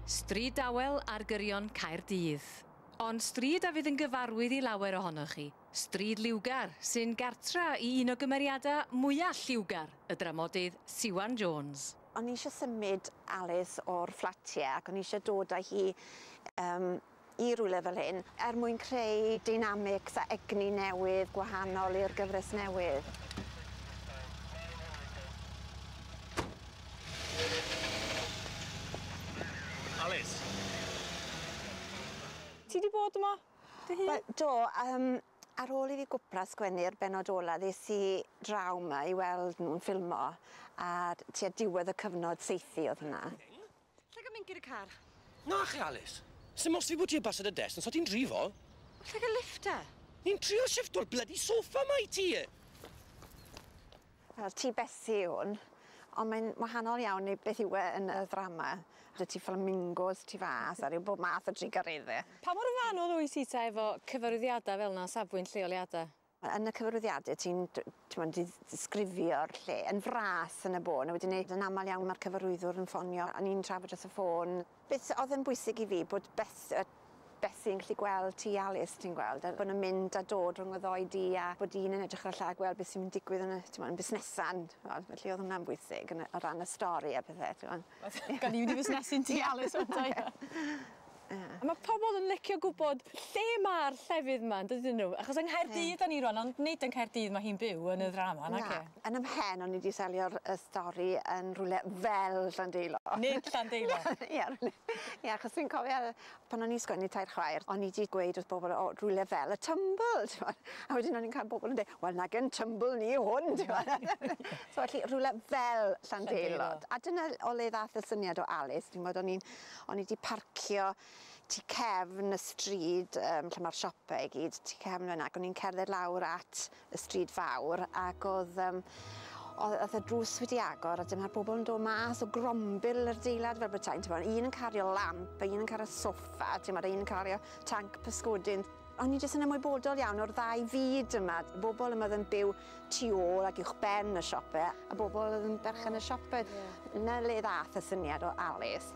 Stryd dawel ar gyrion Caerdydd. Ond stryd a fydd yn gyfarwydd I lawer ohonoch chi. Stryd liwgar sy'n gartra I un o gymeriadau mwyaf lliwgar y dramodydd Siwan Jones. O'n I eisiau symud Alys o'r fflatiau ac o'n I eisiau dod â hi I rywle fel hyn mwyn creu dynamics a egni newydd gwahanol i'r gyfres newydd. Alys? Ti di bod yma? Do, ar ôl I fi gwpla sgwennu'r benod ola, ddes I draw yma I weld nhw'n ffilmo a tua diwedd y cyfnod seithi oedd hwnna. Lle ga mynd gyda car? Na chi, Alys. Sym os fi bod ti y basad y des, so ti'n drifo? Lle ga lifta? Ni'n trio shifto'r bloody sofa ma I ti. Wel, ti besi hwn, ond mae'n wahanol iawn I beth yw yn y ddrama. Dy ti flamingos tu fas a bob math o trigareddau. Pa mor fanwl oes I ta efo cyfarwyddiadau fel na safbwynt lleoliadau? Yn y cyfarwyddiadau ti'n disgrifio'r lle yn fras yn y bôn, a wedyn yn aml iawn mae'r cyfarwyddwr yn ffonio a ni'n trafod dros y ffôn. Beth oedd yn bwysig I fi bod Besi'n gallu gweld ti Alys ti'n gweld, a bod yn mynd a dod rhwng y ddoi di a bod un yn edrych ar y lle a gweld beth sy'n mynd digwydd yn y busnesan. Felly oedd hwnna'n bwysig o ran y stori a pethau. Gan I mynd I busnesu'n ti Alys o'n dau. A mae pobl yn licio gwybod lle mae'r llefydd yma, dydyn nhw? Achos yng Nghaerdydd da ni rwan, ond nid yng Nghaerdydd mae hi'n byw yn y ddrama, na ce? Yn ymhen o'n I wedi selio'r stori yn rhywle fel Llandeilo. Nid Llandeilo? Ie, achos fi'n cofio pan o'n I sgwennu tair chwaer, o'n I wedi gweud wrth bobl o rhywle fel y Tumble. A wedyn o'n i'n cael bobl yn dweud, wel na gen Tumble ni hwn. So felly rhywle fel Llandeilo. A dyna o le ddath y syniad o Alys. O'n I wedi parcio tu cefn y stryd lle mae'r siopau I gyd, tu cefn yna, ac o'n i'n cerdded lawr at y stryd fawr ac oedd y drws wedi agor a dyma'r bobl yn dod mas o grombil yr adeilad fel bethau. Un yn cario lamp, un yn cario soffa, un yn cario tanc pysgodyn. O'n I jyst yn ymwybodol iawn o'r ddau fyd yma. Bobl yma oedd yn byw tu ôl ac uwchben y siopau a bobl oedd yn berchen y siopau. Yna le ddath y syniad o Alys.